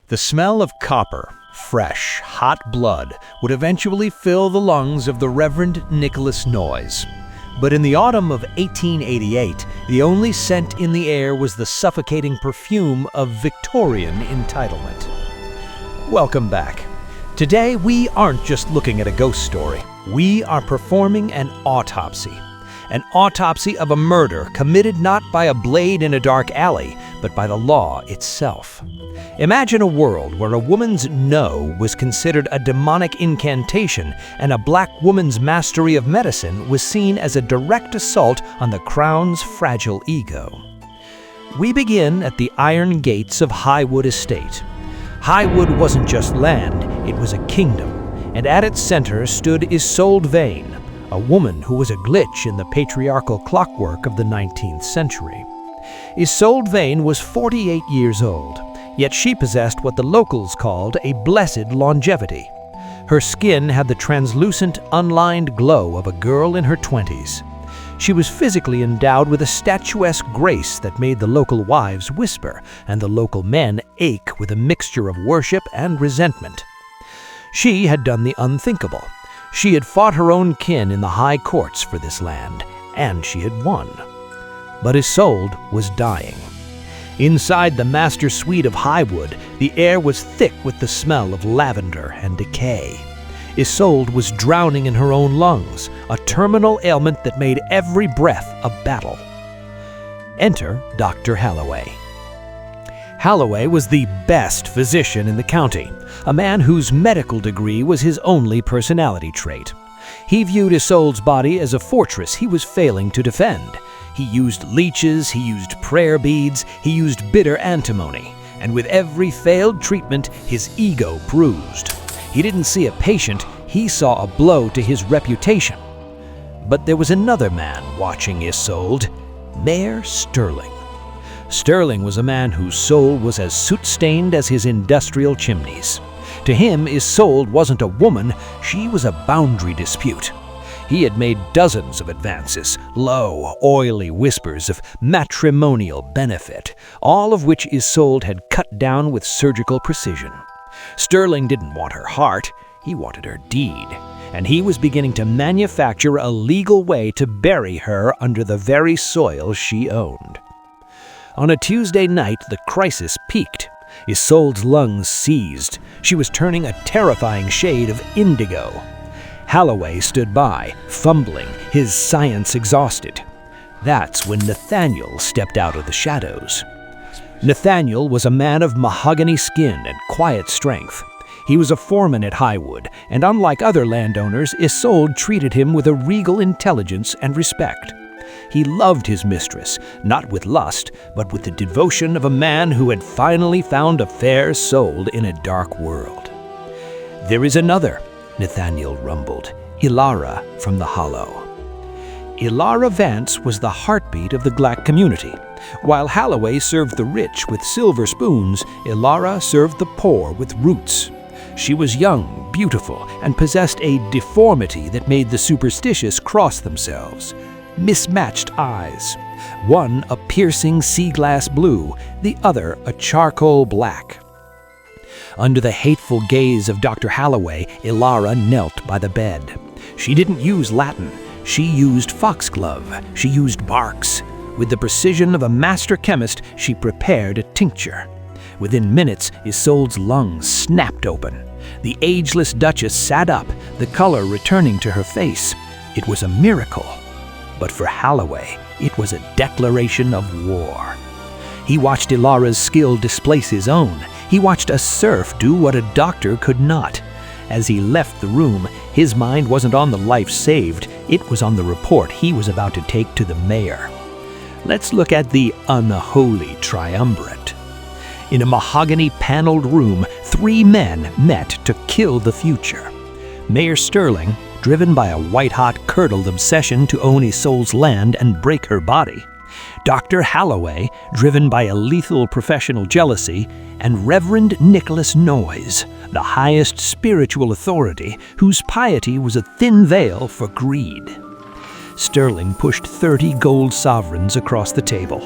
The smell of copper, fresh, hot blood, would eventually fill the lungs of the Reverend Nicholas Noyes. But in the autumn of 1888, the only scent in the air was the suffocating perfume of Victorian entitlement. Welcome back. Today, we aren't just looking at a ghost story. We are performing an autopsy. An autopsy of a murder committed not by a blade in a dark alley, but by the law itself. Imagine a world where a woman's no was considered a demonic incantation and a black woman's mastery of medicine was seen as a direct assault on the Crown's fragile ego. We begin at the iron gates of Highwood Estate. Highwood wasn't just land, it was a kingdom, and at its center stood Isolde Vane, a woman who was a glitch in the patriarchal clockwork of the 19th century. Isolde Vane was 48 years old, yet she possessed what the locals called a blessed longevity. Her skin had the translucent, unlined glow of a girl in her 20s. She was physically endowed with a statuesque grace that made the local wives whisper and the local men ache with a mixture of worship and resentment. She had done the unthinkable. She had fought her own kin in the high courts for this land, and she had won. But Isolde was dying. Inside the master suite of Highwood, the air was thick with the smell of lavender and decay. Isolde was drowning in her own lungs, a terminal ailment that made every breath a battle. Enter Dr. Halloway. Halloway was the best physician in the county, a man whose medical degree was his only personality trait. He viewed Isolde's body as a fortress he was failing to defend. He used leeches, he used prayer beads, he used bitter antimony, and with every failed treatment, his ego bruised. He didn't see a patient, he saw a blow to his reputation. But there was another man watching Isolde, Mayor Sterling. Sterling was a man whose soul was as soot-stained as his industrial chimneys. To him, Isolde wasn't a woman, she was a boundary dispute. He had made dozens of advances, low, oily whispers of matrimonial benefit, all of which Isolde had cut down with surgical precision. Sterling didn't want her heart, he wanted her deed, and he was beginning to manufacture a legal way to bury her under the very soil she owned. On a Tuesday night, the crisis peaked. Isolde's lungs seized. She was turning a terrifying shade of indigo. Halloway stood by, fumbling, his science exhausted. That's when Nathaniel stepped out of the shadows. Nathaniel was a man of mahogany skin and quiet strength. He was a foreman at Highwood, and unlike other landowners, Isolde treated him with a regal intelligence and respect. He loved his mistress, not with lust, but with the devotion of a man who had finally found a fair soul in a dark world. "There is another," Nathaniel rumbled, "Elara from the Hollow." Elara Vance was the heartbeat of the black community. While Halloway served the rich with silver spoons, Elara served the poor with roots. She was young, beautiful, and possessed a deformity that made the superstitious cross themselves. Mismatched eyes, one a piercing sea glass blue, the other a charcoal black. Under the hateful gaze of Dr. Halloway, Elara knelt by the bed. She didn't use Latin. She used foxglove. She used barks. With the precision of a master chemist, she prepared a tincture. Within minutes, Isolde's lungs snapped open. The ageless Duchess sat up, the color returning to her face. It was a miracle. But for Halloway, it was a declaration of war. He watched Elara's skill displace his own. He watched a serf do what a doctor could not. As he left the room, his mind wasn't on the life saved, it was on the report he was about to take to the mayor. Let's look at the unholy triumvirate. In a mahogany-paneled room, 3 men met to kill the future. Mayor Sterling, driven by a white-hot, curdled obsession to own Isolde's land and break her body. Dr. Halloway, driven by a lethal professional jealousy, and Reverend Nicholas Noyes, the highest spiritual authority whose piety was a thin veil for greed. Sterling pushed 30 gold sovereigns across the table.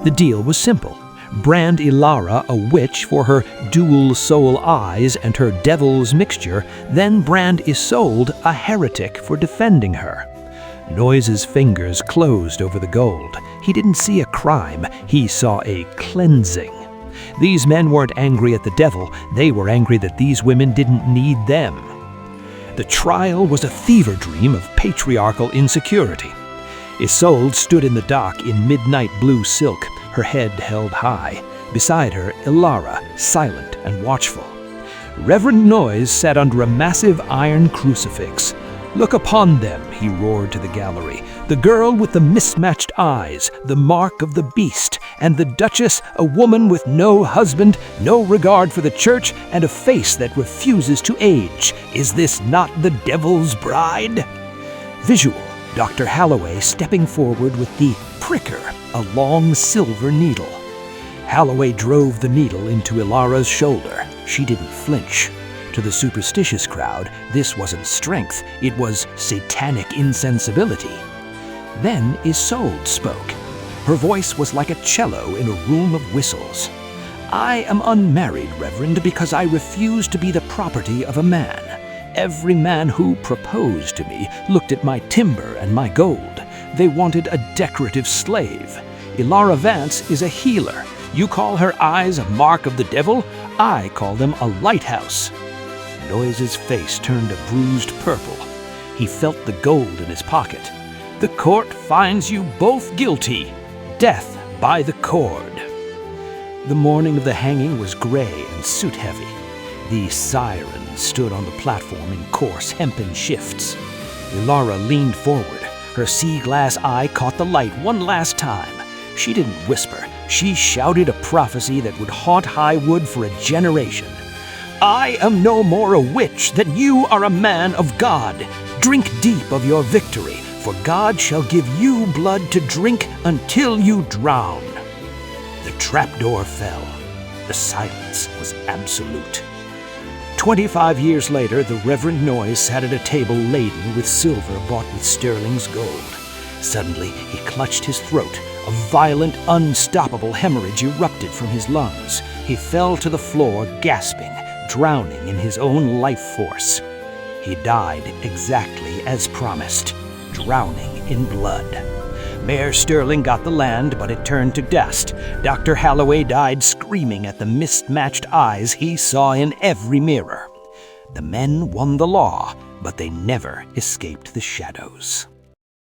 The deal was simple. brand Elara a witch for her dual soul eyes and her devil's mixture, then brand Isolde a heretic for defending her. Noyes's fingers closed over the gold. He didn't see a crime, he saw a cleansing. These men weren't angry at the devil, they were angry that these women didn't need them. The trial was a fever dream of patriarchal insecurity. Isolde stood in the dock in midnight blue silk, her head held high. Beside her, Elara, silent and watchful. Reverend Noyes sat under a massive iron crucifix. "Look upon them," he roared to the gallery. "The girl with the mismatched eyes, the mark of the beast, and the Duchess, a woman with no husband, no regard for the church, and a face that refuses to age. Is this not the devil's bride?" Visual, Dr. Holloway stepping forward with the pricker, a long silver needle. Holloway drove the needle into Elara's shoulder. She didn't flinch. To the superstitious crowd, this wasn't strength, it was satanic insensibility. Then Isolde spoke. Her voice was like a cello in a room of whistles. "I am unmarried, Reverend, because I refuse to be the property of a man. Every man who proposed to me looked at my timber and my gold. They wanted a decorative slave. Elara Vance is a healer. You call her eyes a mark of the devil? I call them a lighthouse." Noyes's face turned a bruised purple. He felt the gold in his pocket. "The court finds you both guilty. Death by the cord." The morning of the hanging was gray and soot-heavy. The sirens stood on the platform in coarse hempen shifts. Elara leaned forward. Her sea-glass eye caught the light one last time. She didn't whisper. She shouted a prophecy that would haunt Highwood for a generation. "I am no more a witch than you are a man of God. Drink deep of your victory, for God shall give you blood to drink until you drown." The trapdoor fell. The silence was absolute. 25 years later, the Reverend Noyes sat at a table laden with silver bought with sterling's gold. Suddenly, he clutched his throat. A violent, unstoppable hemorrhage erupted from his lungs. He fell to the floor, gasping, drowning in his own life force. He died exactly as promised, drowning in blood. Mayor Sterling got the land, but it turned to dust. Dr. Holloway died screaming at the mismatched eyes he saw in every mirror. The men won the law, but they never escaped the shadows.